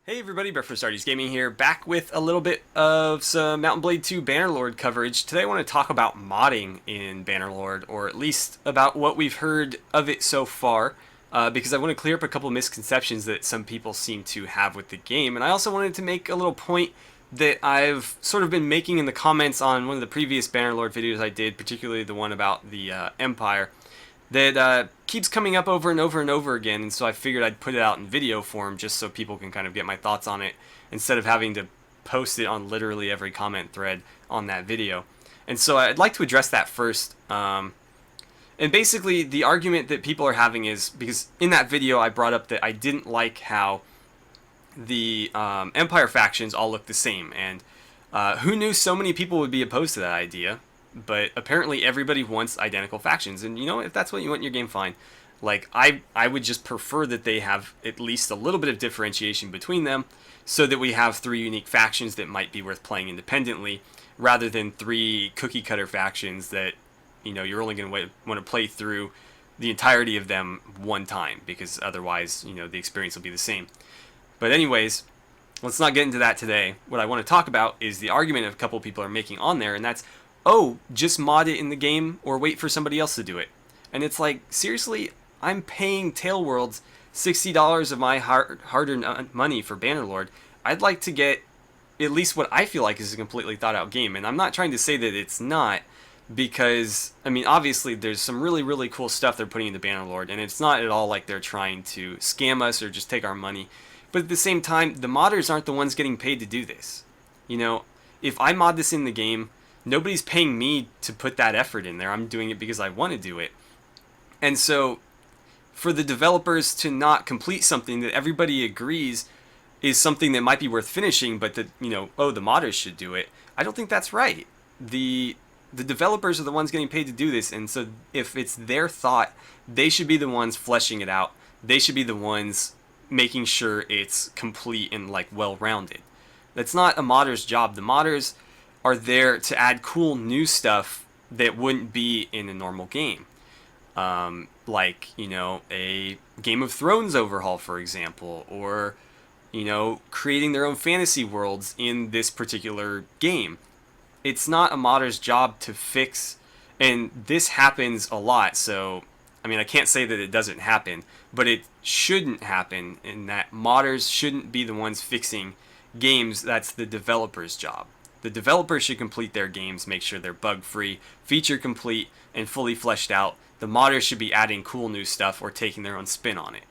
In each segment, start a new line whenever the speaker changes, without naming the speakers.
Hey everybody, Brett from AstartesGaming here, back with a little bit of some Mount & Blade 2 Bannerlord coverage. Today I want to talk about modding in Bannerlord, or at least about what we've heard of it so far, because I want to clear up a couple misconceptions that some people seem to have with the game. And I also wanted to make a little point that I've sort of been making in the comments on one of the previous Bannerlord videos I did, particularly the one about the Empire, that keeps coming up over and over and over again, and so I figured I'd put it out in video form just so people can kind of get my thoughts on it instead of having to post it on literally every comment thread on that video. And so I'd like to address that first. And basically the argument that people are having is, because in that video I brought up that I didn't like how the Empire factions all look the same, and who knew so many people would be opposed to that idea? But apparently everybody wants identical factions, and you know, if that's what you want in your game, fine. Like, I would just prefer that they have at least a little bit of differentiation between them, so that we have three unique factions that might be worth playing independently, rather than three cookie cutter factions that, you know, you're only going to want to play through the entirety of them one time, because otherwise, you know, the experience will be the same. But anyways, let's not get into that today. What I want to talk about is the argument a couple people are making on there, and that's, oh, just mod it in the game or wait for somebody else to do it. And it's like, seriously, I'm paying Tailworlds $60 of my hard-earned money for Bannerlord. I'd like to get at least what I feel like is a completely thought-out game. And I'm not trying to say that it's not, because, I mean, obviously there's some really, really cool stuff they're putting into Bannerlord, and it's not at all like they're trying to scam us or just take our money. But at the same time, the modders aren't the ones getting paid to do this. You know, if I mod this in the game, nobody's paying me to put that effort in there. I'm doing it because I want to do it. And so for the developers to not complete something that everybody agrees is something that might be worth finishing, but that, you know, oh, the modders should do it, I don't think that's right. The developers are the ones getting paid to do this, and so if it's their thought, they should be the ones fleshing it out. They should be the ones making sure it's complete and, like, well-rounded. That's not a modder's job. The modders are there to add cool new stuff that wouldn't be in a normal game. Like, you know, a Game of Thrones overhaul, for example, or, you know, creating their own fantasy worlds in this particular game. It's not a modder's job to fix, and this happens a lot, so, I mean, I can't say that it doesn't happen, but it shouldn't happen, in that modders shouldn't be the ones fixing games. That's the developer's job. The developers should complete their games, make sure they're bug-free, feature complete, and fully fleshed out. The modders should be adding cool new stuff or taking their own spin on it.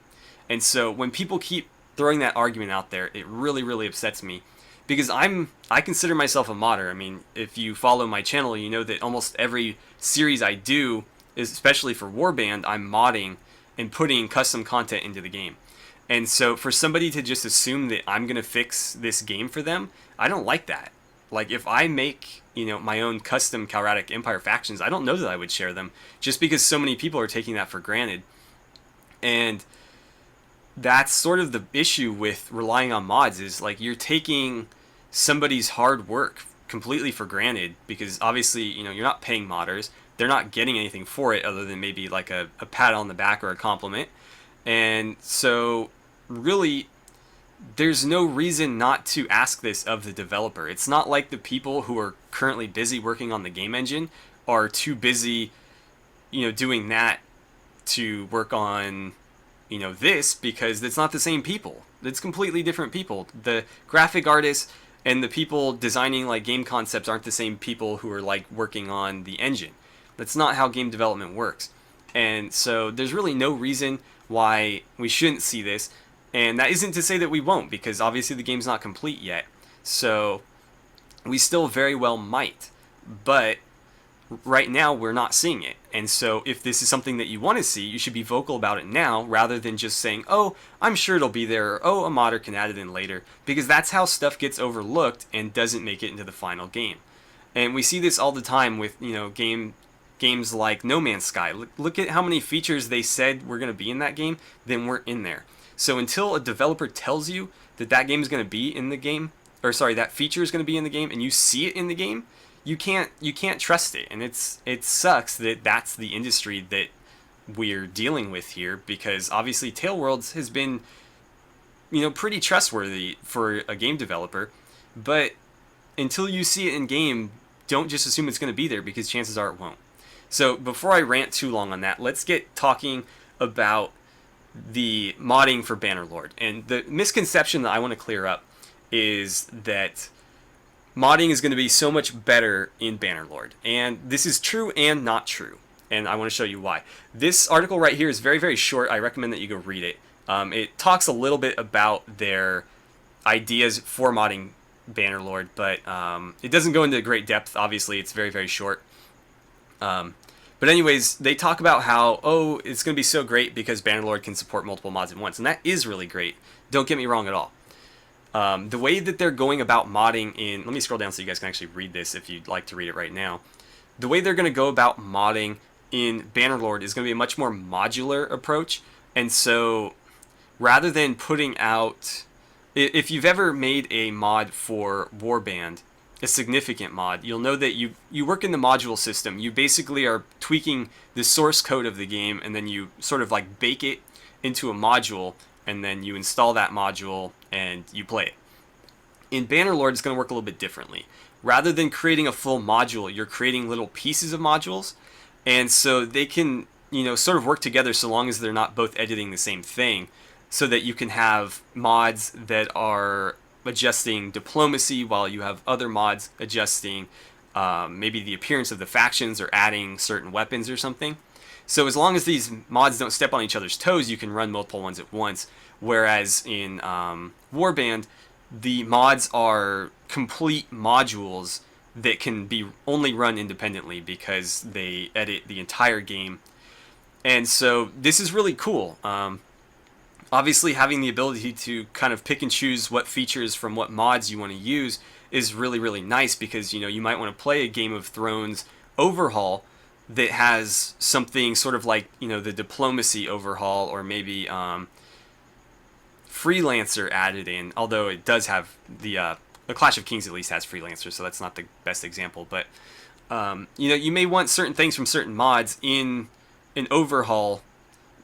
And so when people keep throwing that argument out there, it really, really upsets me, because I consider myself a modder. I mean, if you follow my channel, you know that almost every series I do, especially for Warband, I'm modding and putting custom content into the game. And so for somebody to just assume that I'm going to fix this game for them, I don't like that. Like, if I make, you know, my own custom Calratic Empire factions, I don't know that I would share them, just because so many people are taking that for granted. And that's sort of the issue with relying on mods, is like, you're taking somebody's hard work completely for granted, because obviously, you know, you're not paying modders. They're not getting anything for it other than maybe like a pat on the back or a compliment. And so really, there's no reason not to ask this of the developer. It's not like the people who are currently busy working on the game engine are too busy, you know, doing that to work on, you know, this, because it's not the same people. It's completely different people. The graphic artists and the people designing, like, game concepts aren't the same people who are, like, working on the engine. That's not how game development works. And so there's really no reason why we shouldn't see this. And that isn't to say that we won't, because obviously the game's not complete yet. So we still very well might. But right now we're not seeing it. And so if this is something that you want to see, you should be vocal about it now, rather than just saying, oh, I'm sure it'll be there, or oh, a modder can add it in later. Because that's how stuff gets overlooked and doesn't make it into the final game. And we see this all the time with, you know, games like No Man's Sky. Look at how many features they said were going to be in that game, then weren't in there. So until a developer tells you that that game is going to be in the game, or sorry, that feature is going to be in the game, and you see it in the game, you can't trust it. And it sucks that that's the industry that we're dealing with here, because obviously Tailworlds has been pretty trustworthy for a game developer. But until you see it in game, don't just assume it's going to be there, because chances are it won't. So before I rant too long on that, let's get talking about the modding for Bannerlord. And the misconception that I want to clear up is that modding is going to be so much better in Bannerlord. And this is true and not true. And I want to show you why. This article right here is very, very short. I recommend that you go read it. It talks a little bit about their ideas for modding Bannerlord, but it doesn't go into great depth. Obviously, it's very, very short. But anyways, they talk about how, oh, it's going to be so great because Bannerlord can support multiple mods at once. And that is really great. Don't get me wrong at all. The way that they're going about modding in... Let me scroll down so you guys can actually read this if you'd like to read it right now. The way they're going to go about modding in Bannerlord is going to be a much more modular approach. And so, rather than putting out... If you've ever made a mod for Warband, a significant mod, you'll know that you work in the module system. You basically are tweaking the source code of the game, and then you sort of like bake it into a module, and then you install that module and you play it. In Bannerlord, it's going to work a little bit differently. Rather than creating a full module, you're creating little pieces of modules, and so they can, sort of work together so long as they're not both editing the same thing, so that you can have mods that are adjusting diplomacy while you have other mods adjusting maybe the appearance of the factions or adding certain weapons or something. So as long as these mods don't step on each other's toes, you can run multiple ones at once. Whereas in Warband, the mods are complete modules that can be only run independently because they edit the entire game. And so this is really cool. Obviously, having the ability to kind of pick and choose what features from what mods you want to use is really, really nice, because, you might want to play a Game of Thrones overhaul that has something sort of like, the diplomacy overhaul, or maybe Freelancer added in, although it does have the Clash of Kings at least has Freelancer, so that's not the best example. But, you may want certain things from certain mods in an overhaul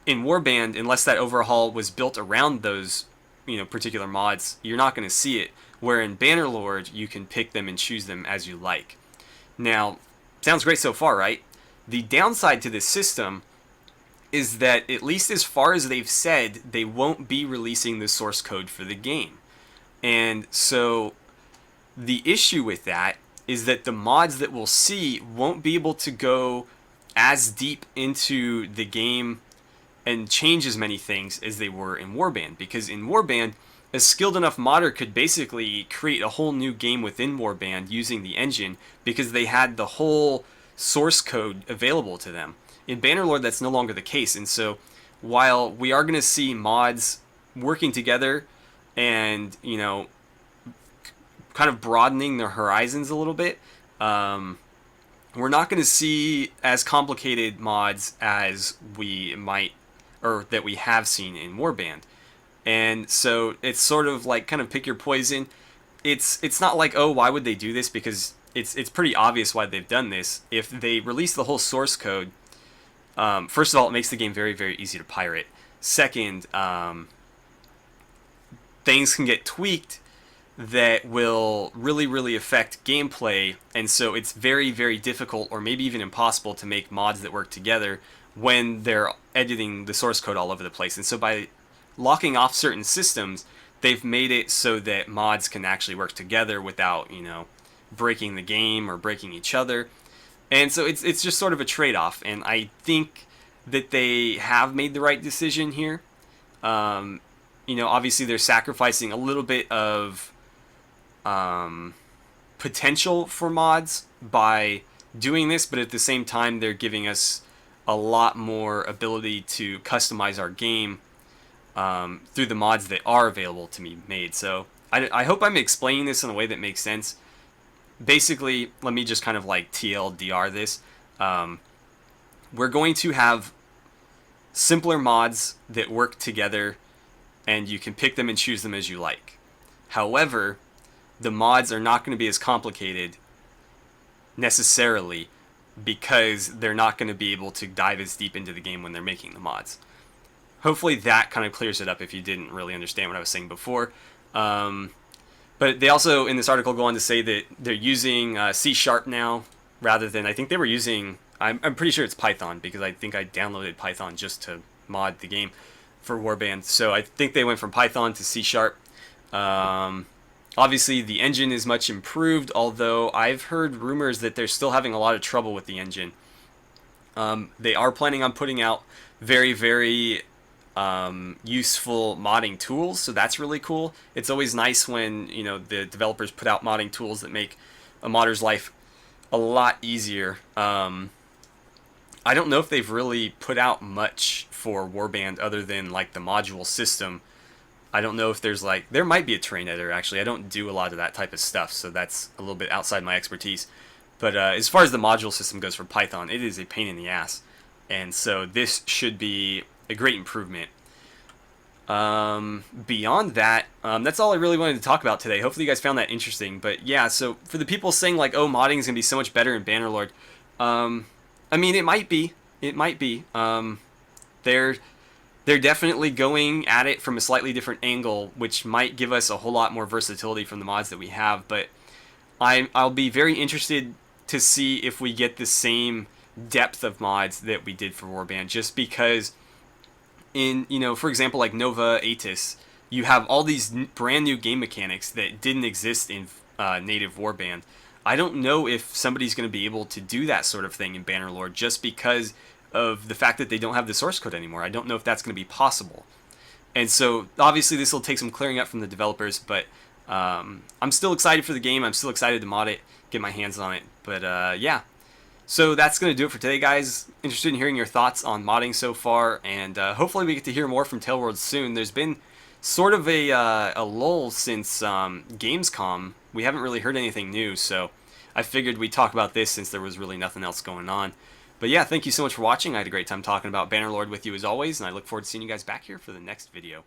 in Warband. Unless that overhaul was built around those, particular mods, you're not going to see it. Where in Bannerlord, you can pick them and choose them as you like. Now, sounds great so far, right? The downside to this system is that, at least as far as they've said, they won't be releasing the source code for the game. And so, the issue with that is that the mods that we'll see won't be able to go as deep into the game and change as many things as they were in Warband. Because in Warband, a skilled enough modder could basically create a whole new game within Warband using the engine, because they had the whole source code available to them. In Bannerlord, that's no longer the case. And so, while we are going to see mods working together and, kind of broadening their horizons a little bit, we're not going to see as complicated mods as we might, or that we have seen in Warband. And so it's sort of like, kind of pick your poison. It's not like, oh, why would they do this? Because it's pretty obvious why they've done this. If they release the whole source code, first of all, it makes the game very, very easy to pirate. Second, things can get tweaked that will really, really affect gameplay, and so it's very, very difficult, or maybe even impossible, to make mods that work together when they're editing the source code all over the place. And so by locking off certain systems, they've made it so that mods can actually work together without, breaking the game or breaking each other. And so it's just sort of a trade-off, and I think that they have made the right decision here. Obviously they're sacrificing a little bit of potential for mods by doing this, but at the same time they're giving us a lot more ability to customize our game through the mods that are available to be made. So I hope I'm explaining this in a way that makes sense. Basically, let me just kind of like TLDR this. We're going to have simpler mods that work together, and you can pick them and choose them as you like. However, the mods are not going to be as complicated necessarily, because they're not going to be able to dive as deep into the game when they're making the mods. hopefully that kind of clears it up if you didn't really understand what I was saying before. But they also, in this article, go on to say that they're using C# now rather than, I think they were using, I'm pretty sure it's Python, because I think I downloaded Python just to mod the game for Warband. So I think they went from Python to C#. Obviously, the engine is much improved, although I've heard rumors that they're still having a lot of trouble with the engine. They are planning on putting out very, very useful modding tools, so that's really cool. It's always nice when, you know, the developers put out modding tools that make a modder's life a lot easier. I don't know if they've really put out much for Warband other than like the module system. I don't know if there's like, there might be a terrain editor actually. I don't do a lot of that type of stuff, so that's a little bit outside my expertise. But as far as the module system goes for Python, it is a pain in the ass. And so this should be a great improvement. Beyond that, that's all I really wanted to talk about today. Hopefully you guys found that interesting. But yeah, so for the people saying like, oh, modding is going to be so much better in Bannerlord, I mean, it might be. It might be. They're definitely going at it from a slightly different angle, which might give us a whole lot more versatility from the mods that we have. But I'll be very interested to see if we get the same depth of mods that we did for Warband, just because in, you know, for example, like Nova Atis, you have all these brand new game mechanics that didn't exist in native Warband. I don't know if somebody's going to be able to do that sort of thing in Bannerlord just because of the fact that they don't have the source code anymore. I don't know if that's going to be possible. And so, obviously, this will take some clearing up from the developers, but I'm still excited for the game. I'm still excited to mod it, get my hands on it. But, yeah. So that's going to do it for today, guys. Interested in hearing your thoughts on modding so far, and hopefully we get to hear more from Tailworld soon. There's been sort of a lull since Gamescom. We haven't really heard anything new, so I figured we'd talk about this since there was really nothing else going on. But yeah, thank you so much for watching. I had a great time talking about Bannerlord with you as always, and I look forward to seeing you guys back here for the next video.